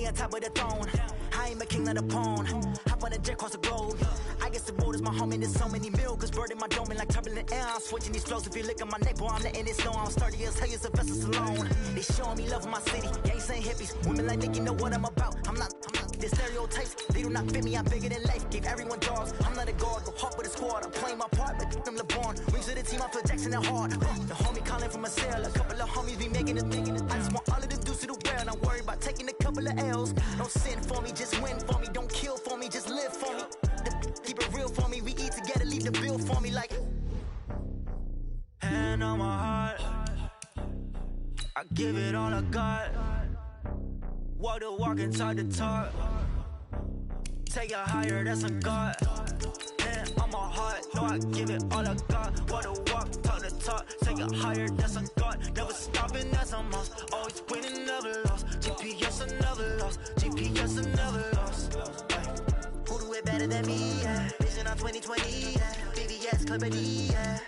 me on top of the throne. I ain't a king, not a pawn. Hop on a jet across the globe. I guess the road is my home and there's so many miracles burning my dome and like turbulent air. I'm switching these flows. If you look at my neck, boy, I'm letting it snow. I'm sturdy as hell, as a vessel alone. They showing me love in my city. Gangs ain't hippies. Women like Nicky know what I'm about. I'm not the stereotypes. They do not fit me. I'm bigger than life. Gave everyone jaws. I'm not a guard. Go hard with the squad. I'm playing my part, but I'm LeBron. Rings to the team. I feel Jackson and hard. The homie calling from a cell. A couple of homies be making it. I just want all of them dudes to do well. Not worried about taking a couple of L's. Don't sin for me, just win for me. Don't kill for me, just live for me. Keep it real for me. We eat together, leave the bill for me like. Hand on my heart, I give it all I got. Walk the walk and talk the talk. Take it higher, that's a God. Hand on my heart, no, I give it all I got. Walk the walk, talk the talk. Take it higher, that's a God. Never stopping, that's a must. Always winning, never lost. GPS, I never lost. GPS, I never lost. Who do it better than me? Yeah. Vision on 2020. Yeah. BBS, Clippity. Yeah.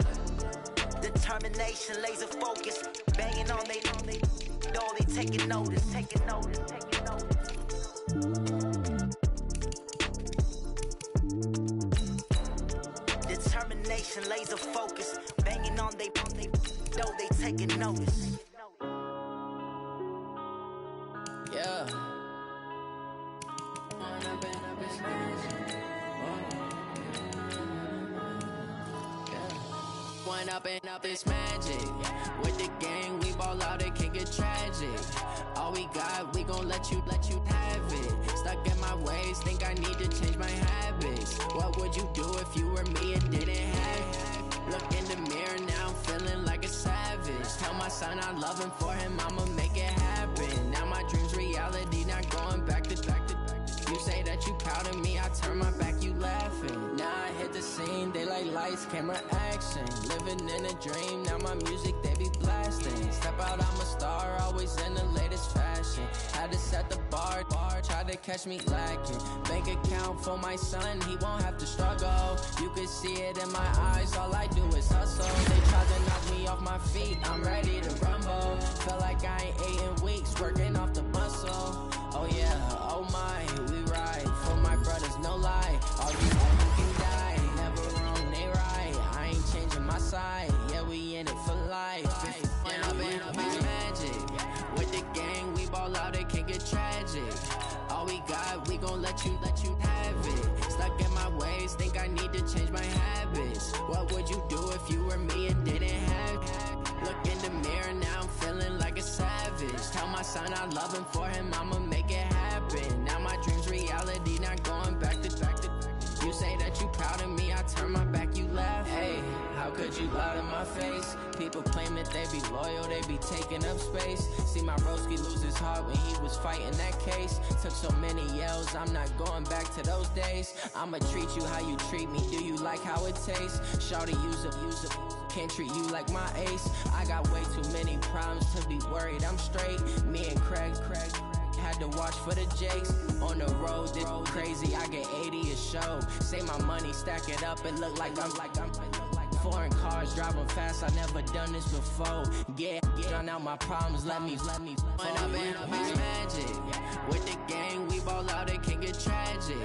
Determination, laser focus, banging on they know they taking notice. Determination, laser focus, banging on they know they taking notice. Yeah. One up and up is magic. With the gang, we ball out, it can get tragic. All we got, we gon' let you have it. Stuck in my ways, think I need to change my habits. What would you do if you were me and didn't have it? Look in the mirror now, I'm feeling like a savage. Tell my son I love him, for him I'ma make it happen. Now my dream's reality, not going back to. You say that you proud of me, I turn my back, you laughing. Now I hit the scene, they like lights, camera, action. Living in a dream, now my music, they be blasting. Step out, I'm a star, always in the latest fashion. Had to set the bar, try to catch me lacking. Bank account for my son, he won't have to struggle. You can see it in my eyes, all I do is hustle. They tried to knock me off my feet, I'm ready to rumble. Felt like I ain't ate in weeks, working off the muscle. Oh yeah, oh my, we ride for my brothers, no lie. All you can die, never wrong, they right. I ain't changing my side, yeah, we in it for life. And I've been magic. With the gang, we ball out, it can get tragic. All we got, we gon' let you have it. Stuck in my ways, think I need to change my habits. What would you do if you were me and didn't have it? Look in the mirror, now I'm feeling like a savage. Tell my son I love him, for him I'ma make it happen. Now my dream's reality, not going back to. You say that you proud of me, I turn my back, you laugh. Hey, how could you lie to my face? People claim that they be loyal, they be taking up space. See my broski lose his heart when he was fighting that case. Took so many yells, I'm not going back to those days. I'ma treat you how you treat me, do you like how it tastes? Shawty, use up, can't treat you like my ace. I got way too many problems to be worried, I'm straight. Me and Craig had to watch for the Jakes. On the road, this crazy, I get 80 a show. Say my money, stack it up, it look like I'm foreign cars, driving fast, I never done this before. Yeah, drown out my problems, let me When I've been magic. With the gang, we ball out, it can get tragic.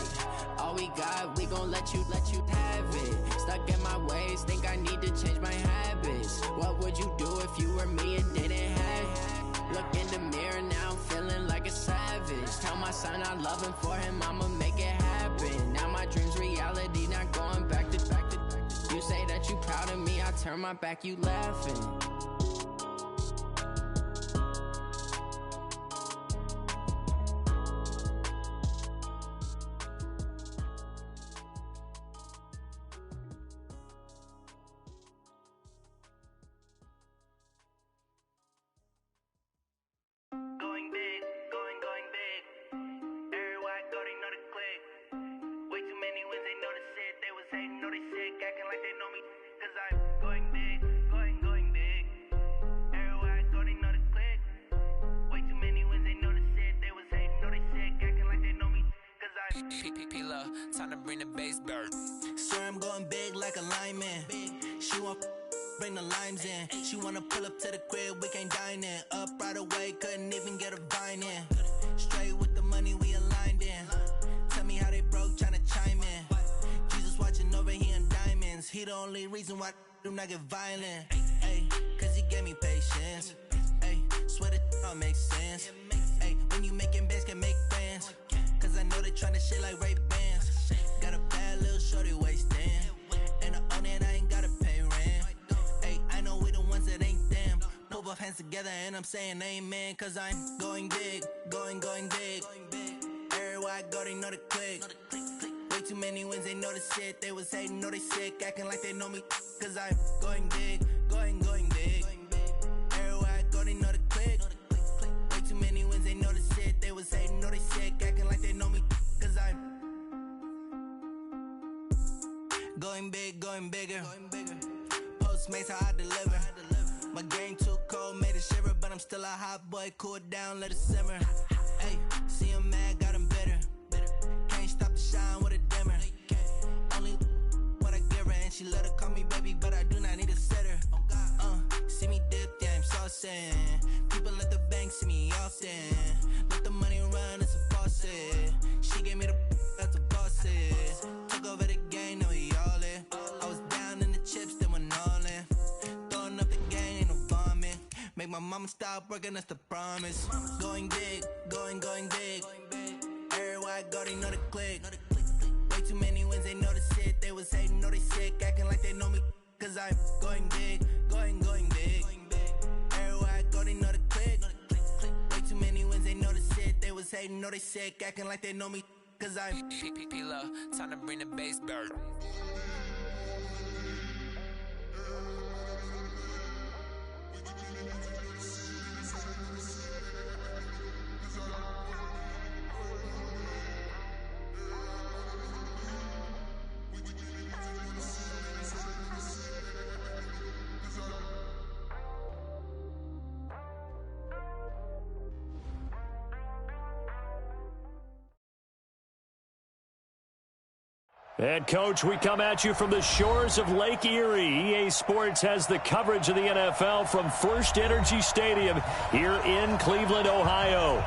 All we got, we gon' let you have it. Stuck in my ways, think I need to change my habits. What would you do if you were me and didn't have it? Look in the mirror, now I'm feeling like a savage. Tell my son I love him, for him I'ma make it happen. Now my dream's reality, not going back to. You say that you proud of me, I turn my back, you laughing. bring the limes in. She wanna pull up to the crib, we can't dine in. Up right away, couldn't even get a vine in. Straight with the money, we aligned in. Tell me how they broke, tryna chime in. Jesus watching over, he in diamonds. He the only reason why I do not get violent. Ay, cause he gave me patience. Ay, swear that all makes sense. Ay, when you making bands, can make friends. Cause I know they tryna shit like Ray-Bans. Got a bad little shorty wasting. And I own it, I ain't gotta pay rent. Ay, I know we the ones that ain't them. Pull both hands together and I'm saying amen. Cause I'm going big, going big. Everywhere I go, they know the click. Way too many wins, they know the shit. They was hating, know they sick, acting like they know me. Cause I'm going big, going big. Everywhere I go, they know the click. Way too many wins, they know the shit. They was hating, know they sick, acting like they know me. Cause I'm going big, going bigger. Postmates, how I deliver. My game too cold, made it shiver. But I'm still a hot boy, cool it down, let it simmer. Ay, see him mad, got him bitter. Can't stop the shine with a dimmer. Only what I give her, and she let her call me baby, but I do not need a sitter. See me dip, yeah, I'm saucing. People at the bank see me often. Let the money run, it's a faucet. She gave me the that's a boss is. Took over the game, now we all in. I was down in the chips, then went all in. Throwing up the game, ain't no bombing. Make my mama stop working, that's the promise. Going big, going big. Everywhere I go, they know the click. Way too many wins, they know the shit. They was hating, know they sick, acting like they know me. Cause I'm going big, going big. Everywhere I go, they know the click. Way too many wins, they know the shit. They was hating, know they sick, acting like they know me. Cause I'm P-P-P-Love, time to bring the bass bird. And, Coach, we come at you from the shores of Lake Erie. EA Sports has the coverage of the NFL from First Energy Stadium here in Cleveland, Ohio.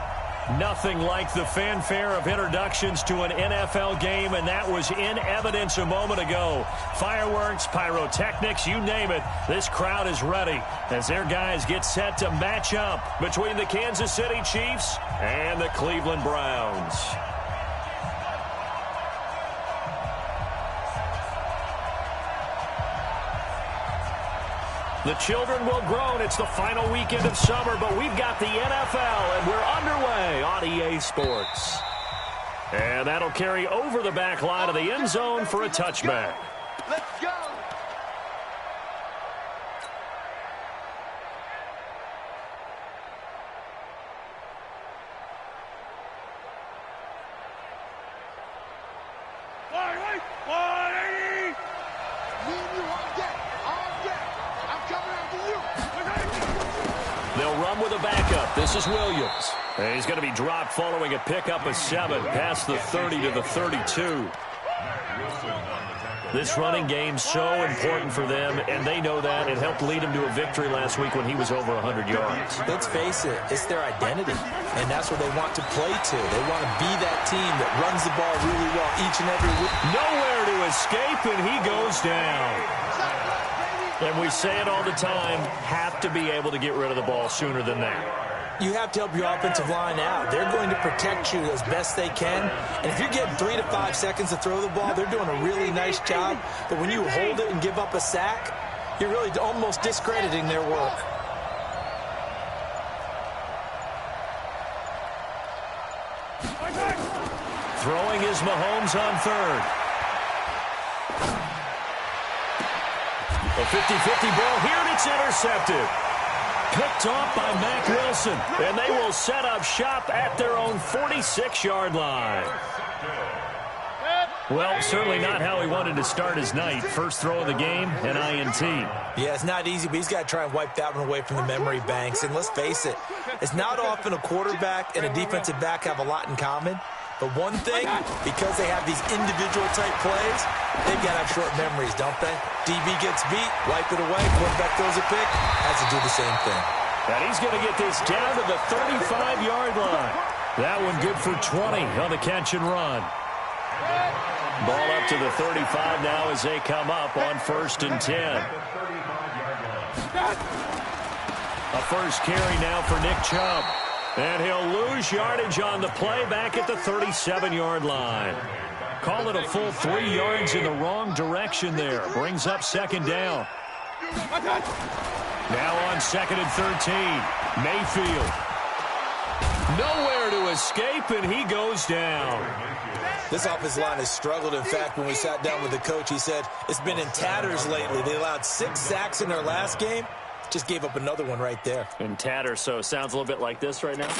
Nothing like the fanfare of introductions to an NFL game, and that was in evidence a moment ago. Fireworks, pyrotechnics, you name it. This crowd is ready as their guys get set to match up between the Kansas City Chiefs and the Cleveland Browns. The children will groan. It's the final weekend of summer, but we've got the NFL, and we're underway on EA Sports. And that'll carry over the back line of the end zone for a touchback. Let's go! They'll run with a backup. This is Williams. And he's going to be dropped following a pickup of 7 past the 30 to the 32. This running game's so important for them, and they know that. It helped lead him to a victory last week when he was over 100 yards. Let's face it, it's their identity, and that's what they want to play to. They want to be that team that runs the ball really well each and every week. Nowhere to escape, and he goes down. And we say it all the time, have to be able to get rid of the ball sooner than that. You have to help your offensive line out. They're going to protect you as best they can. And if you're getting 3 to 5 seconds to throw the ball, they're doing a really nice job. But when you hold it and give up a sack, you're really almost discrediting their work. Throwing is Mahomes on third. A 50-50 ball here, and it's intercepted. Picked off by Mack Wilson, and they will set up shop at their own 46-yard line. Well, certainly not how he wanted to start his night. First throw of the game, an INT. Yeah, it's not easy, but he's got to try and wipe that one away from the memory banks. And let's face it, it's not often a quarterback and a defensive back have a lot in common. But one thing, because they have these individual type plays, they've got to have short memories, don't they? DB gets beat, wipe it away, quarterback throws a pick, has to do the same thing. And he's going to get this down to the 35-yard line. That one good for 20 on the catch and run. Ball up to the 35 now as they come up on 1st and 10. A first carry now for Nick Chubb. And he'll lose yardage on the play back at the 37-yard line. Call it a full 3 yards in the wrong direction there. Brings up 2nd down. Now on 2nd and 13. Mayfield. Nowhere to escape, and he goes down. This offensive line has struggled. In fact, when we sat down with the coach, he said it's been in tatters lately. They allowed 6 sacks in their last game. Just gave up another one right there. In tatters, so it sounds a little bit like this right now?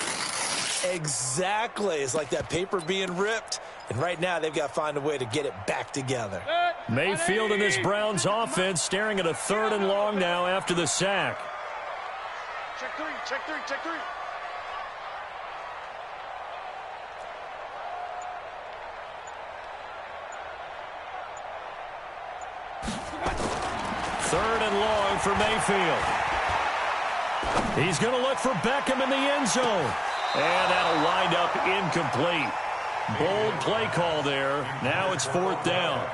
Exactly. It's like that paper being ripped. And right now, they've got to find a way to get it back together. Mayfield in this Browns offense staring at a 3rd and long now after the sack. Check 3, check 3, check 3. Third and long for Mayfield. He's going to look for Beckham in the end zone. And that'll wind up incomplete. Bold play call there. Now it's 4th down.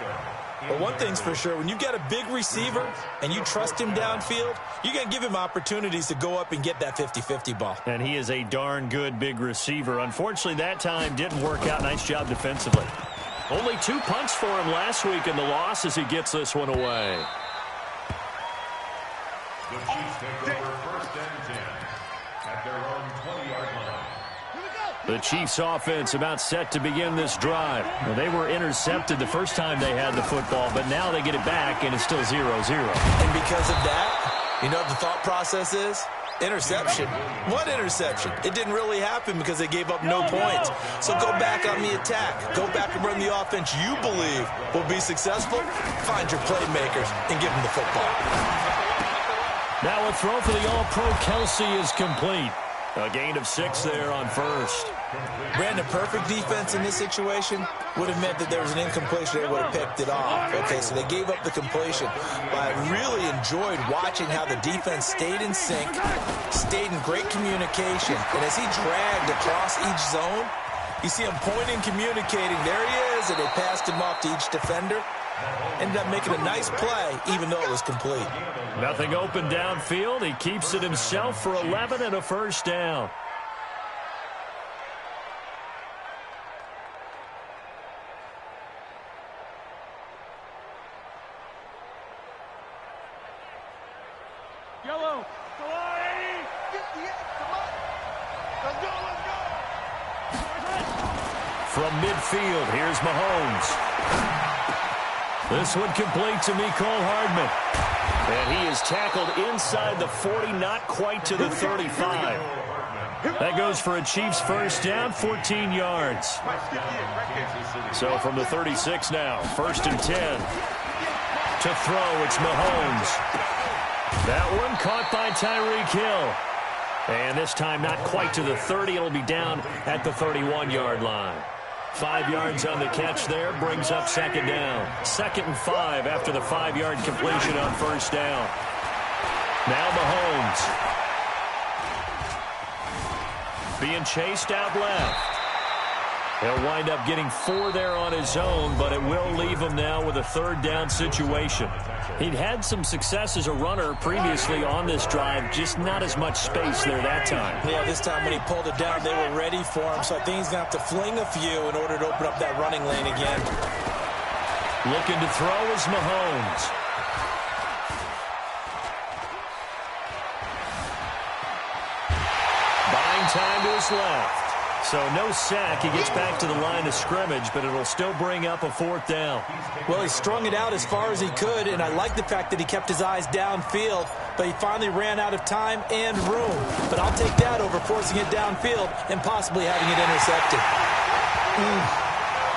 But one thing's for sure, when you've got a big receiver and you trust him downfield, you're going to give him opportunities to go up and get that 50-50 ball. And he is a darn good big receiver. Unfortunately, that time didn't work out. Nice job defensively. Only 2 punts for him last week in the loss as he gets this one away. The Chiefs take over 1st and 10 at their own 20-yard line. The Chiefs offense about set to begin this drive. Well, they were intercepted the first time they had the football, but now they get it back, and it's still 0-0. And because of that, you know what the thought process is? Interception. What interception? It didn't really happen because they gave up no points. So go back on the attack. Go back and run the offense you believe will be successful. Find your playmakers and give them the football. Now a throw for the All-Pro Kelsey is complete. A gain of 6 there on 1st. Brandon, perfect defense in this situation would have meant that there was an incompletion. They would have picked it off. Okay, so they gave up the completion. But I really enjoyed watching how the defense stayed in sync, stayed in great communication. And as he dragged across each zone, you see him pointing, communicating. There he is, and they passed him off to each defender. Ended up making a nice play, even though it was complete. Nothing open downfield. He keeps it himself for 11 and a 1st down. Yellow. Come on, 80. 58. Come on. Let's go, let's go. From midfield, here's Mahomes. This one complete to Mecole Hardman. And he is tackled inside the 40, not quite to the 35. That goes for a Chiefs 1st down, 14 yards. So from the 36 now, 1st and 10. To throw, it's Mahomes. That one caught by Tyreek Hill. And this time not quite to the 30. It'll be down at the 31-yard line. 5 yards on the catch there, brings up 2nd down. 2nd and 5 after the 5-yard completion on 1st down. Now Mahomes. Being chased out left. He'll wind up getting 4 there on his own, but it will leave him now with a 3rd down situation. He'd had some success as a runner previously on this drive, just not as much space there that time. Yeah, this time when he pulled it down, they were ready for him, so I think he's going to have to fling a few in order to open up that running lane again. Looking to throw is Mahomes. Buying time to his left. So no sack. He gets back to the line of scrimmage, but it'll still bring up a 4th down. Well, he strung it out as far as he could, and I like the fact that he kept his eyes downfield, but he finally ran out of time and room. But I'll take that over forcing it downfield and possibly having it intercepted.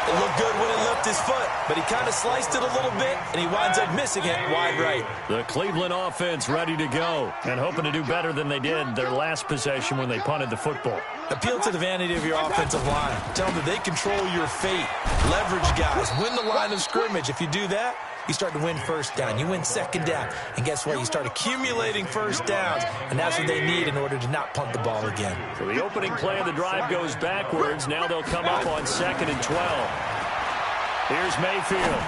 It looked good when it left his foot, but he kind of sliced it a little bit, and he winds up missing it wide right. The Cleveland offense ready to go and hoping to do better than they did their last possession when they punted the football. Appeal to the vanity of your offensive line. Tell them that they control your fate. Leverage guys. Win the line of scrimmage. If you do that, you start to win first down. You win second down. And guess what? You start accumulating first downs. And that's what they need in order to not punt the ball again. So the opening play of the drive goes backwards. Now they'll come up on 2nd and 12. Here's Mayfield.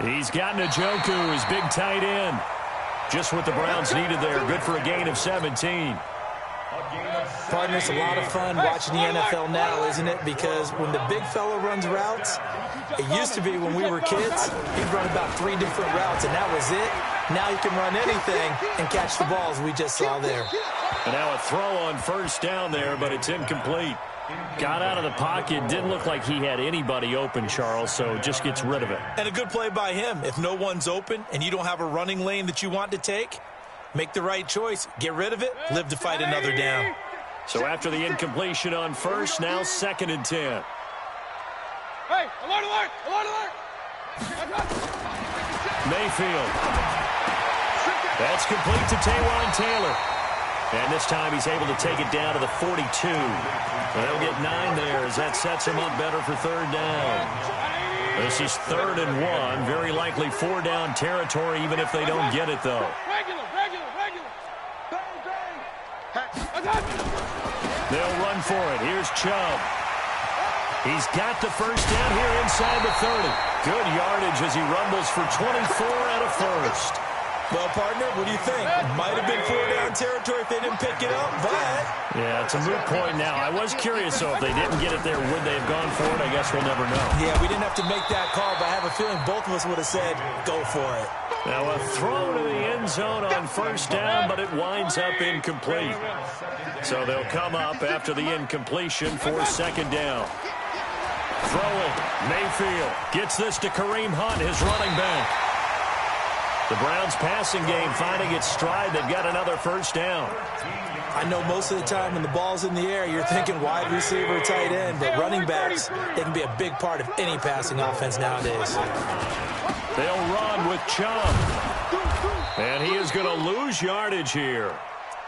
He's got Njoku, his big tight end. Just what the Browns needed there. Good for a gain of 17. Partner, it's a lot of fun watching the NFL now, isn't it? Because when the big fella runs routes, it used to be when we were kids, he'd run about 3 different routes, and that was it. Now he can run anything and catch the balls we just saw there. And now a throw on first down there, but it's incomplete. Got out of the pocket. Didn't look like he had anybody open, Charles, so just gets rid of it. And a good play by him. If no one's open and you don't have a running lane that you want to take, make the right choice. Get rid of it. Live to fight another down. So after the incompletion on first, now 2nd and 10. Hey, alert, alert, alert, alert. Mayfield. That's complete to Taywan Taylor. And this time he's able to take it down to the 42. They'll get 9 there as that sets him up better for 3rd down. This is 3rd and 1. Very likely 4-down territory even if they don't get it, though. Regular. They'll run for it. Here's Chubb. He's got the first down here inside the 30. Good yardage as he rumbles for 24 and a first. Well, partner, what do you think? Might have been 4-down territory if they didn't pick it up, but... Yeah, it's a moot point now. I was curious, though, if they didn't get it there, would they have gone for it? I guess we'll never know. Yeah, we didn't have to make that call, but I have a feeling both of us would have said, go for it. Now a throw to the end zone on first down, but it winds up incomplete. So they'll come up after the incompletion for 2nd down. Throwing. Mayfield gets this to Kareem Hunt, his running back. The Browns passing game finding its stride. They've got another first down. I know most of the time when the ball's in the air, you're thinking wide receiver, tight end, but running backs, they can be a big part of any passing offense nowadays. They'll run with Chubb. And he is going to lose yardage here.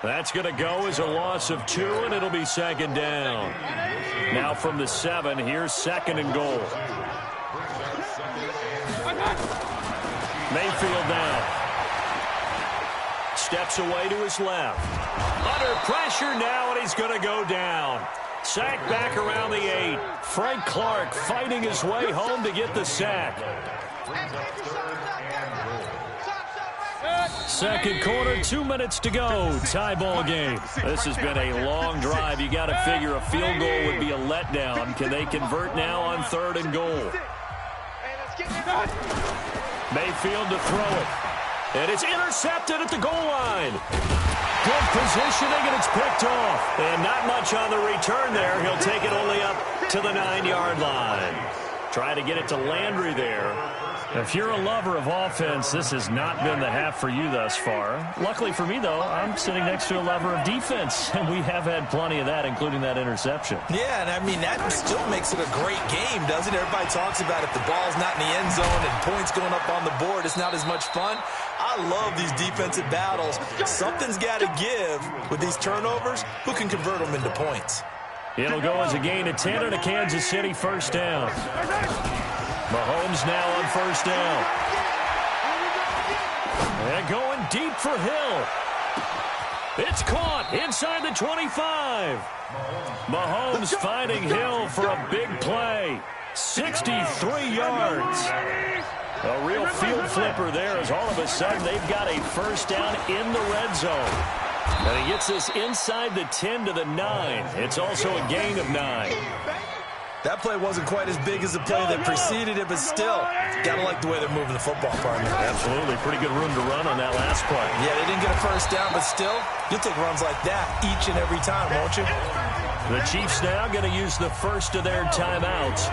That's going to go as a loss of 2, and it'll be 2nd down. Now from the 7, here's 2nd and goal. Mayfield now. Steps away to his left. Under pressure now, and he's going to go down. Sack back around the 8. Frank Clark fighting his way home to get the sack. 2nd quarter, 2 minutes to go. Tie ball game. This has been a long drive. You got to figure a field goal would be a letdown. Can they convert now on 3rd and goal? Mayfield to throw it. And it's intercepted at the goal line. Good positioning, and it's picked off. And not much on the return there. He'll take it only up to the 9-yard line. Try to get it to Landry there. If you're a lover of offense, this has not been the half for you thus far. Luckily for me, though, I'm sitting next to a lover of defense, and we have had plenty of that, including that interception. Yeah, and I mean, that still makes it a great game, doesn't it? Everybody talks about if the ball's not in the end zone and points going up on the board, it's not as much fun. I love these defensive battles. Something's got to give with these turnovers. Who can convert them into points? It'll go as a gain of 10 and a Kansas City first down. Mahomes now on first down. And going deep for Hill. It's caught inside the 25. Mahomes finding Hill for a big play. 63 yards. A real field flipper there as all of a sudden they've got a first down in the red zone. And he gets this inside the 10 to the 9. It's also a gain of 9. That play wasn't quite as big as the play that preceded it, but still, got to like the way they're moving the football, partner. Absolutely. Pretty good room to run on that last play. Yeah, they didn't get a first down, but still, you'll take runs like that each and every time, won't you? The Chiefs now going to use the first of their timeouts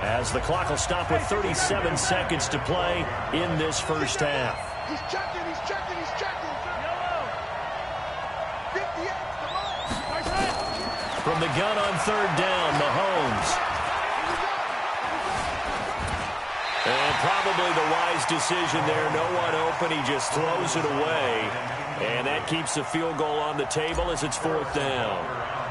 as the clock will stop with 37 seconds to play in this first half. He's checking. From the gun on third down, Mahomes. probably the wise decision there. No one open. He just throws it away. And that keeps the field goal on the table as it's 4th down.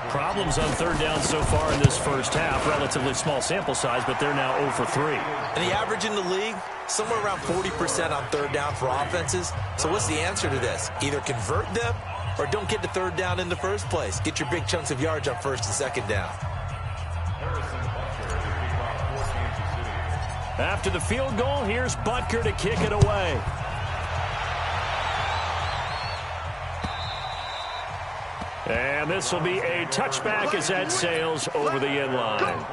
Problems on 3rd down so far in this first half. Relatively small sample size, but they're now 0 for 3. And the average in the league, somewhere around 40% on 3rd down for offenses. So what's the answer to this? Either convert them or don't get to 3rd down in the first place. Get your big chunks of yards on 1st and 2nd down. After the field goal, here's Butker to kick it away. And this will be a touchback as that sails over the end line.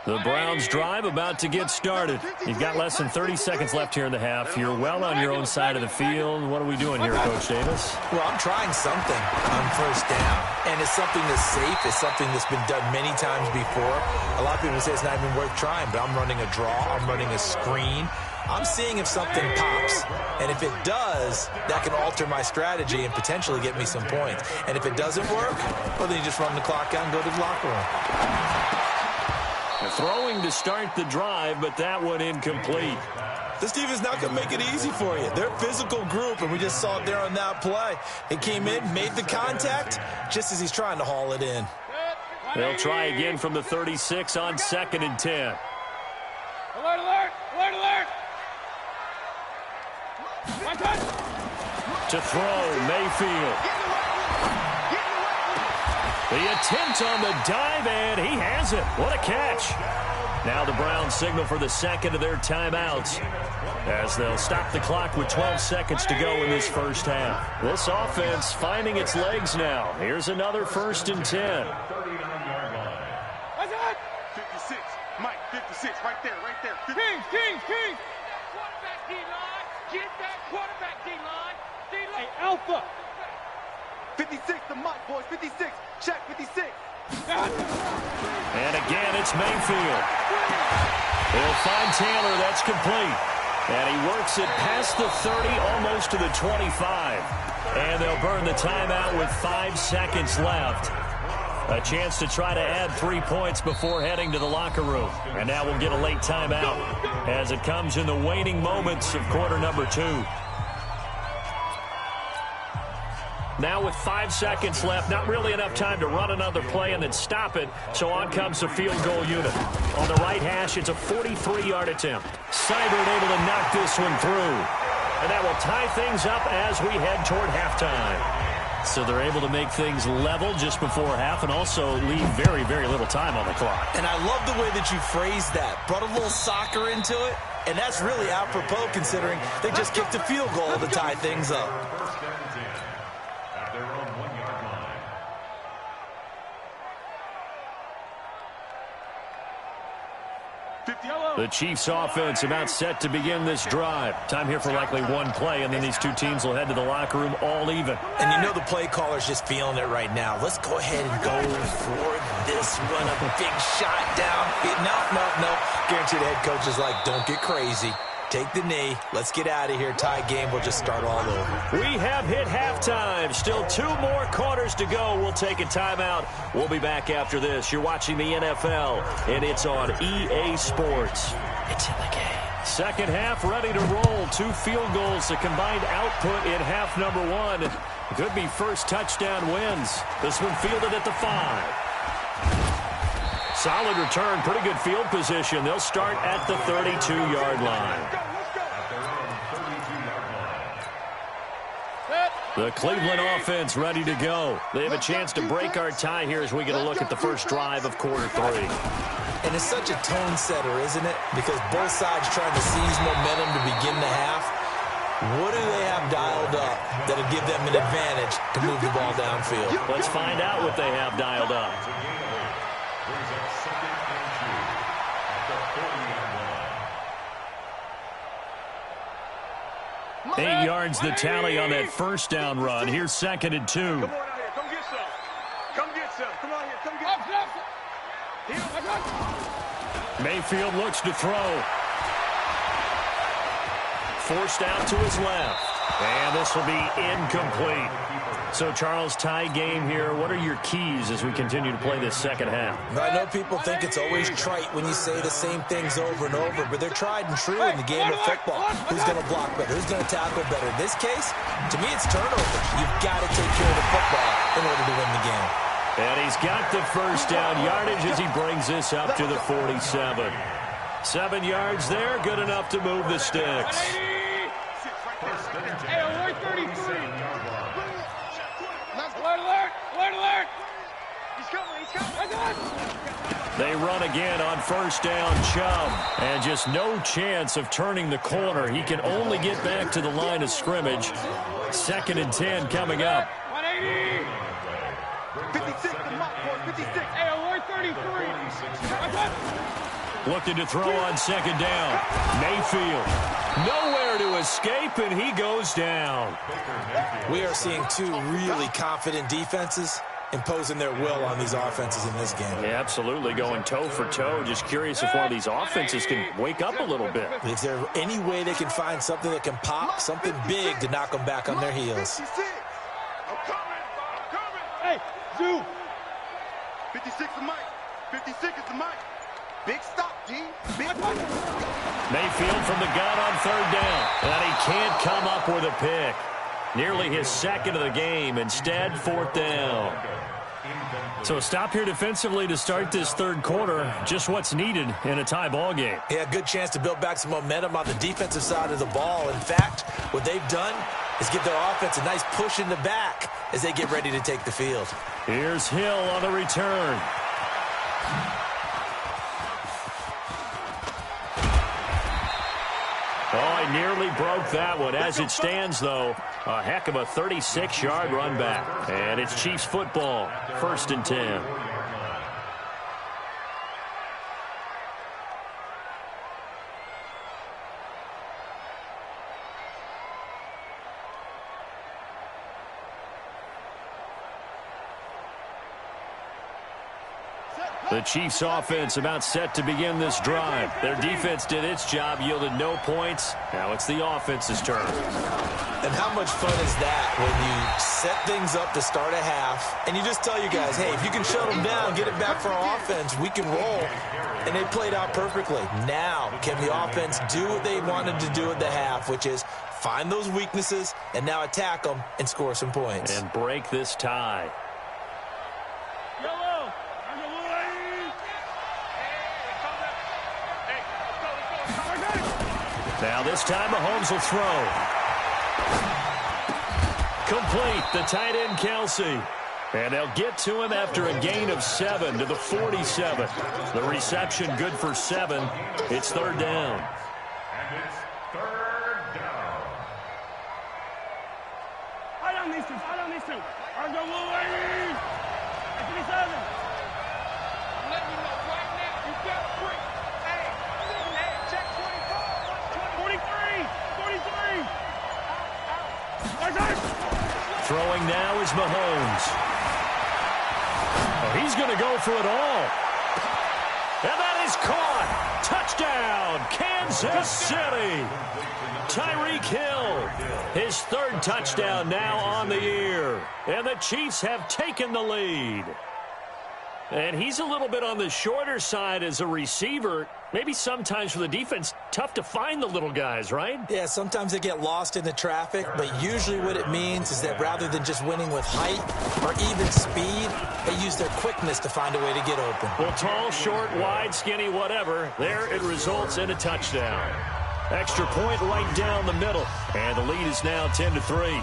The Browns drive about to get started. You've got less than 30 seconds left here in the half. You're well on your own side of the field. What are we doing here, Coach Davis? Well, I'm trying something on 1st down. And it's something that's safe. It's something that's been done many times before. A lot of people say it's not even worth trying, but I'm running a draw. I'm running a screen. I'm seeing if something pops. And if it does, that can alter my strategy and potentially get me some points. And if it doesn't work, well, then you just run the clock out and go to the locker room. Throwing to start the drive, but that one incomplete. This team is not going to make it easy for you. They're a physical group, and we just saw it there on that play. It came in, made the contact, just as he's trying to haul it in. They'll try again from the 36 on 2nd and 10. Alert, alert, alert, alert. To throw, Mayfield. The attempt on the dive, and he has it. What a catch. Now the Browns signal for the 2nd of their timeouts as they'll stop the clock with 12 seconds to go in this first half. This offense finding its legs now. Here's another 1st and 10. 56, Mike, 56, right there, right there. Kings. Quarterback D-line, get that quarterback D-line. Hey, Alpha. 56 to Mike, boys, 56. Check 56. And again, it's Mayfield. They'll find Taylor. That's complete. And he works it past the 30, almost to the 25. And they'll burn the timeout with 5 seconds left. A chance to try to add 3 points before heading to the locker room. And now we'll get a late timeout as it comes in the waning moments of quarter number 2. Now with 5 seconds left, not really enough time to run another play and then stop it, so on comes the field goal unit. On the right hash, it's a 43-yard attempt. Seibert able to knock this one through. And that will tie things up as we head toward halftime. So they're able to make things level just before half and also leave very, very little time on the clock. And I love the way that you phrased that. Brought a little soccer into it, and that's really apropos considering they just kicked a field goal to tie things up. The Chiefs offense about set to begin this drive. Time here for likely one play, and then these two teams will head to the locker room all even. And you know the play caller's just feeling it right now. Let's go ahead and go for this one. A big shot down. No. Guarantee the head coach is like, don't get crazy. Take the knee. Let's get out of here. Tie game. We'll just start all over. We have hit halftime. Still 2 more quarters to go. We'll take a timeout. We'll be back after this. You're watching the NFL, and it's on EA Sports. It's in the game. Second half ready to roll. 2 field goals. The combined output in half number 1. Could be first touchdown wins. This one fielded at the 5. Solid return, pretty good field position. They'll start at the 32-yard line. The Cleveland offense ready to go. They have a chance to break our tie here as we get a look at the first drive of quarter 3. And it's such a tone setter, isn't it? Because both sides trying to seize momentum to begin the half. What do they have dialed up that'll give them an advantage to move the ball downfield? Let's find out what they have dialed up. 8 yards the tally on that first down run. Here's 2nd and 2. Come on out here. Come get some. Come get some. Come on here. Come get some. Mayfield looks to throw. Forced out to his left. And this will be incomplete. So, Charles, tie game here. What are your keys as we continue to play this second half? I know people think it's always trite when you say the same things over and over, but they're tried and true in the game of football. Who's going to block better? Who's going to tackle better? In this case, to me, it's turnovers. You've got to take care of the football in order to win the game. And he's got the first down yardage as he brings this up to the 47. 7 yards there, good enough to move the sticks. Hey, alert 33. Alert, alert, alert. He's coming. They run again on first down, Chubb. And just no chance of turning the corner. He can only get back to the line of scrimmage. 2nd and 10 coming up. 180. 56, the mock board, 56. Hey, alert 33. Looking to throw on 2nd down. Mayfield. Nowhere to escape, and he goes down. We are seeing two really confident defenses imposing their will on these offenses in this game. Yeah, absolutely, going toe for toe. Just curious if one of these offenses can wake up a little bit. Is there any way they can find something that can pop, something big to knock them back on their heels? I'm coming. Hey, Zoo. 56 is Mike. 56 is the Mike. Big stop, D. Big stop. Mayfield from the gun on 3rd down. And he can't come up with a pick. Nearly his 2nd of the game. Instead, 4th down. So a stop here defensively to start this 3rd quarter. Just what's needed in a tie ball game. Yeah, good chance to build back some momentum on the defensive side of the ball. In fact, what they've done is give their offense a nice push in the back as they get ready to take the field. Here's Hill on the return. Oh, he nearly broke that one. As it stands, though, a heck of a 36-yard run back. And it's Chiefs football, 1st and 10. The Chiefs offense about set to begin this drive. Their defense did its job, yielded no points. Now it's the offense's turn. And how much fun is that when you set things up to start a half and you just tell your guys, hey, if you can shut them down, get it back for our offense, we can roll. And they played out perfectly. Now, can the offense do what they wanted to do at the half, which is find those weaknesses and now attack them and score some points. And break this tie. Now this time Mahomes will throw. Complete, the tight end Kelsey. And they'll get to him after a gain of 7 to the 47. The reception good for 7. It's 3rd down. And it's 3rd down. Hide on these two. I'm going to ladies. 57. I'm letting you know right now, you got a break. Hey, check 24, 43. Throwing now is Mahomes. Oh, he's going to go for it all. And that is caught. Touchdown, Kansas City. Tyreek Hill, his 3rd touchdown now on the year. And the Chiefs have taken the lead. And he's a little bit on the shorter side as a receiver. Maybe sometimes for the defense, tough to find the little guys, right? Yeah, sometimes they get lost in the traffic, but usually what it means is that rather than just winning with height or even speed, they use their quickness to find a way to get open. Well, tall, short, wide, skinny, whatever, there it results in a touchdown. Extra point right down the middle. And the lead is now 10-3.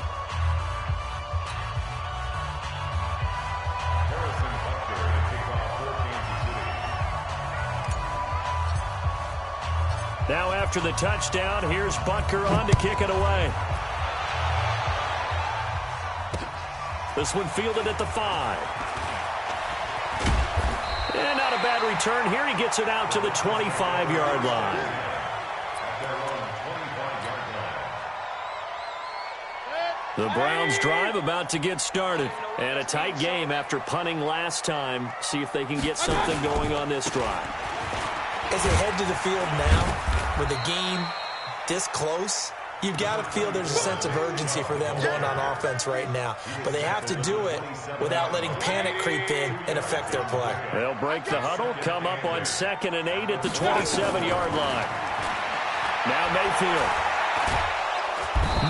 Now after the touchdown, here's Butker on to kick it away. This one fielded at the 5. And not a bad return here. He gets it out to the 25-yard line. The Browns drive about to get started. And a tight game after punting last time. See if they can get something going on this drive. As they head to the field now, with the game this close, You've got to feel there's a sense of urgency for them going on offense right now. But they have to do it without letting panic creep in and affect their play. They'll break the huddle, come up on 2nd and 8 at the 27-yard line. Now Mayfield.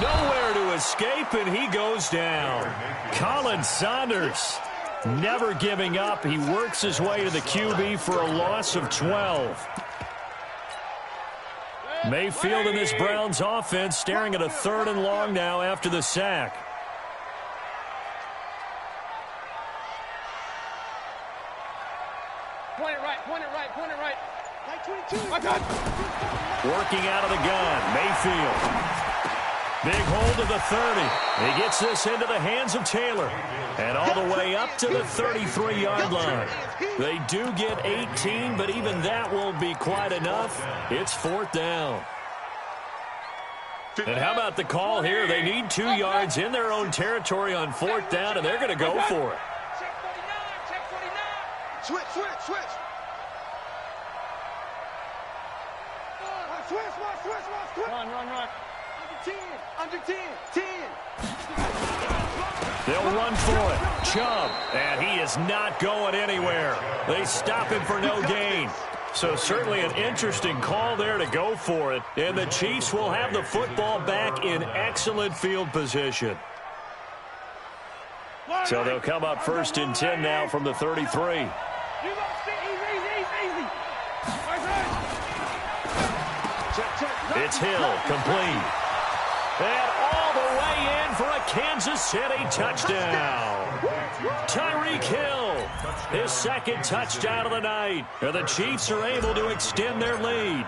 Nowhere to escape, and he goes down. Colin Saunders never giving up. He works his way to the QB for a loss of 12. Mayfield in this Browns offense staring at a 3rd and long now after the sack. Point it right, point it right, point it right. Like 22. Working out of the gun, Mayfield. Big hold of the 30. He gets this into the hands of Taylor. And all the way up to the 33-yard line. They do get 18, but even that won't be quite enough. It's 4th down. And how about the call here? They need 2 yards in their own territory on 4th down, and they're going to go for it. Check 49, check 49. Switch, switch, switch. Switch. Run. Under 10. They'll run for it. Chubb, and he is not going anywhere. They stop him for no gain. So certainly an interesting call there to go for it. And the Chiefs will have the football back in excellent field position. So they'll come up 1st and 10 now from the 33. It's Hill, complete. And all the way in for a Kansas City touchdown. Tyreek Hill, his 2nd touchdown of the night. And the Chiefs are able to extend their lead.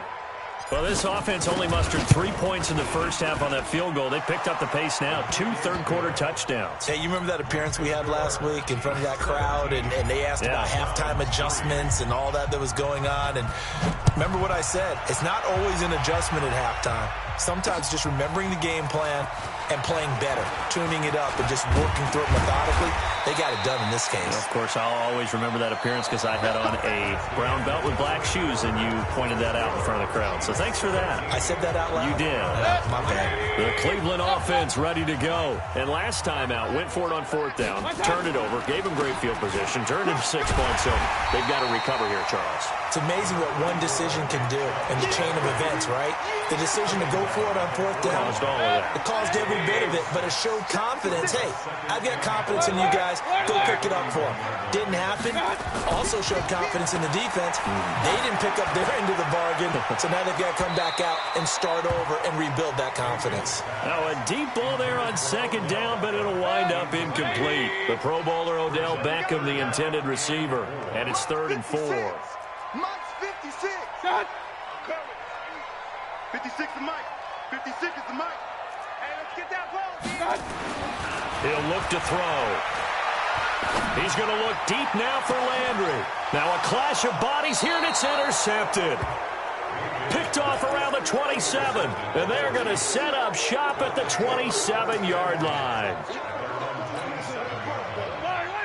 Well, this offense only mustered 3 points in the first half on that field goal. They picked up the pace now. 2 third-quarter touchdowns. Hey, you remember that appearance we had last week in front of that crowd, and they asked about halftime adjustments and all that was going on. And remember what I said. It's not always an adjustment at halftime. Sometimes just remembering the game plan and playing better, tuning it up and just working through it methodically. They got it done in this case. Of course, I'll always remember that appearance because I had on a brown belt with black shoes, and you pointed that out in front of the crowd. So thanks for that. I said that out loud? You did. My bad. The Cleveland offense ready to go. And last time out, went for it on 4th down, turned it over, gave them great field position, turned it 6 points. So they've got to recover here, Charles. It's amazing what one decision can do in the chain of events, right? The decision to go for it on 4th down. Caused all of that. It caused every bit of it, but it showed confidence. Hey, I've got confidence in you guys. Go pick it up for them. Didn't happen. Also showed confidence in the defense. They didn't pick up their end of the bargain, so now they've got to come back out and start over and rebuild that confidence. Now a deep ball there on 2nd down, but it'll wind up incomplete. The Pro Bowler Odell Beckham, the intended receiver, and it's 3rd and 4. Mike's 56. Shot. 56 is Mike. 56 is the Mike. Hey, let's get that ball. He'll look to throw. He's going to look deep now for Landry. Now a clash of bodies here, and it's intercepted. Picked off around the 27, and they're going to set up shop at the 27-yard line.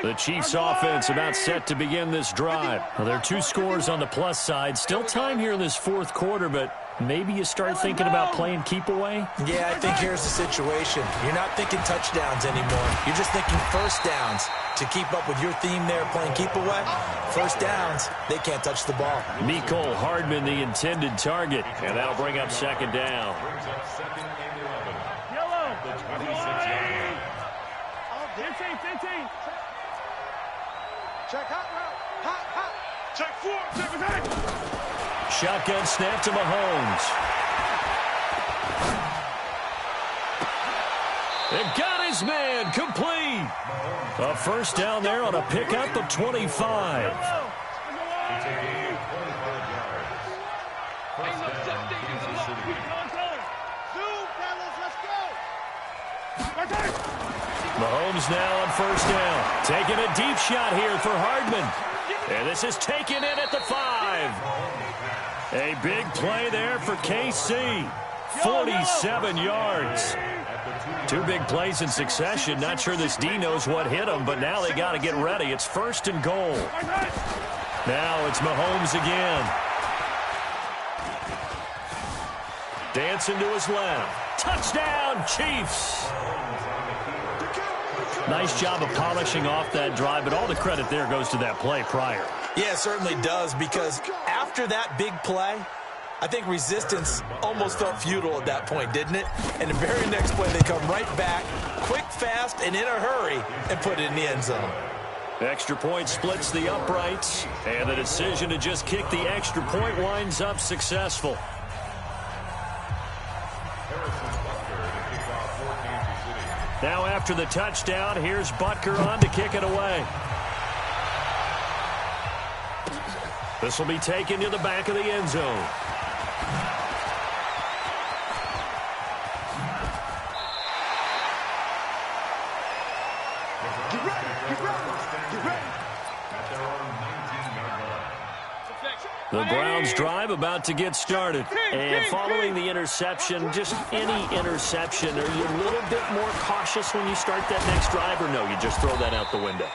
The Chiefs offense about set to begin this drive. Well, there are 2 scores on the plus side. Still time here in this 4th quarter, but maybe you start thinking about playing keep away? Yeah, I think here's the situation. You're not thinking touchdowns anymore. You're just thinking first downs. To keep up with your theme there, playing keep away, first downs, they can't touch the ball. Mecole Hardman, the intended target, and that'll bring up 2nd down. Yellow. 15. Check hot route. Check 4. Check 8. Shotgun snap to Mahomes. And got his man complete. A first down there on a pickup of 25. Mahomes now on first down. Taking a deep shot here for Hardman. And this is taken in at the 5. A big play there for KC. 47 yards. 2 big plays in succession. Not sure this D knows what hit him, but now they got to get ready. It's 1st and goal. Now it's Mahomes again. Dancing to his left. Touchdown, Chiefs. Nice job of polishing off that drive, but all the credit there goes to that play prior. Yeah, it certainly does, because after that big play, I think resistance almost felt futile at that point, didn't it? And the very next play, they come right back, quick, fast, and in a hurry, and put it in the end zone. Extra point splits the uprights, and the decision to just kick the extra point winds up successful. Now after the touchdown, here's Butker on to kick it away. This will be taken to the back of the end zone. The Browns drive about to get started. And following the interception, just any interception, are you a little bit more cautious when you start that next drive, or no, you just throw that out the window?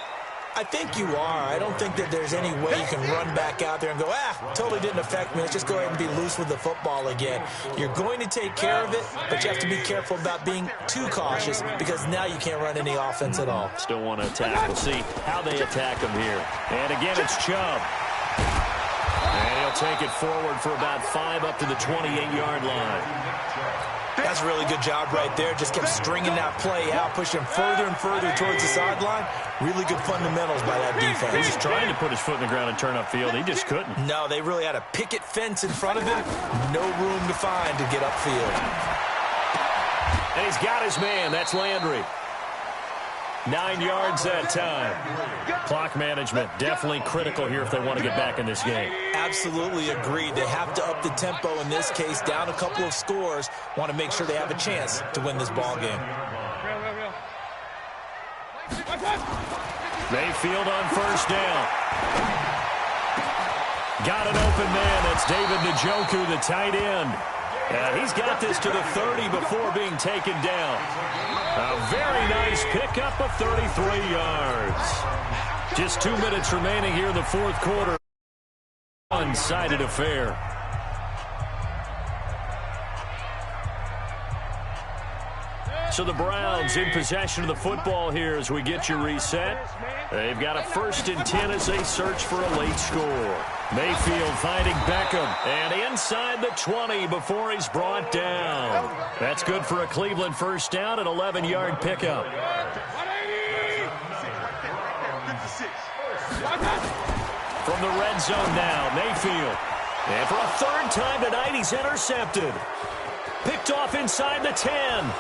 I think you are. I don't think that there's any way you can run back out there and go, totally didn't affect me. Let's just go ahead and be loose with the football again. You're going to take care of it, but you have to be careful about being too cautious, because now you can't run any offense at all. Still want to attack. We'll see how they attack him here. And again, it's Chubb. And he'll take it forward for about 5 up to the 28-yard line. That's a really good job right there. Just kept stringing that play out, pushing further and further towards the sideline. Really good fundamentals by that defense. He was trying to put his foot in the ground and turn upfield. He just couldn't. No, they really had a picket fence in front of him. No room to find to get upfield. And he's got his man. That's Landry. 9 yards that time. Clock management definitely critical here if they want to get back in this game. Absolutely agreed. They have to up the tempo in this case, down a couple of scores. Want to make sure they have a chance to win this ball game. Mayfield on first down. Got an open man. That's David Njoku, the tight end. And he's got this to the 30 before being taken down. A very nice pickup of 33 yards. Just 2 minutes remaining here in the fourth quarter. One-sided affair. So the Browns in possession of the football here as we get you reset. They've got a 1st and 10 as they search for a late score. Mayfield finding Beckham, and inside the 20 before he's brought down. That's good for a Cleveland first down, an 11-yard pickup. From the red zone now, Mayfield. And for a 3rd time tonight, he's intercepted. Picked off inside the 10.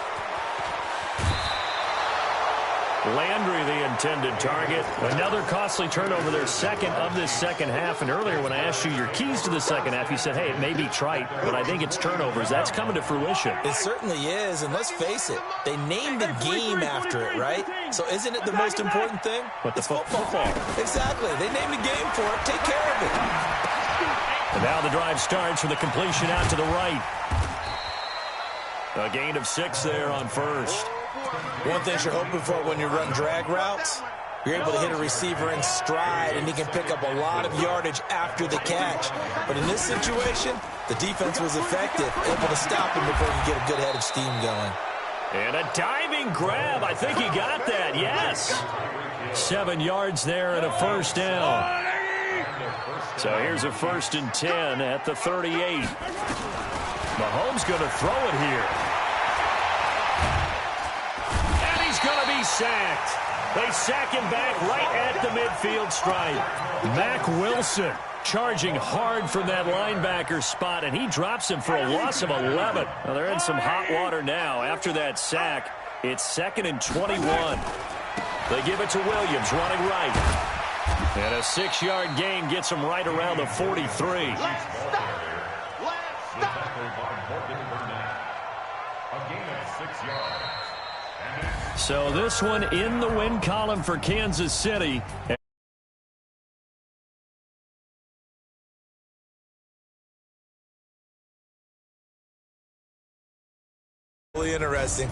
Landry, the intended target. Another costly turnover, their 2nd of this second half. And earlier when I asked you your keys to the second half, you said, hey, it may be trite, but I think it's turnovers. That's coming to fruition. It certainly is, and let's face it, they named the game after it, right? So isn't it the most important thing? But it's football. Exactly. They named the game for it. Take care of it. And now the drive starts with a completion out to the right. A gain of 6 there on first. One thing you're hoping for when you run drag routes, you're able to hit a receiver in stride, and he can pick up a lot of yardage after the catch. But in this situation, the defense was effective, able to stop him before he could get a good head of steam going. And a diving grab. I think he got that, yes. 7 yards there and a first down. So here's a 1st and 10 at the 38. Mahomes going to throw it here. Going to be sacked. They sack him back right at the midfield stripe. Mack Wilson charging hard from that linebacker spot, and he drops him for a loss of 11. Well, they're in some hot water now. After that sack, it's 2nd and 21. They give it to Williams running right. And a 6-yard gain gets him right around the 43. A gain of 6 yards. So this one in the win column for Kansas City. Really interesting.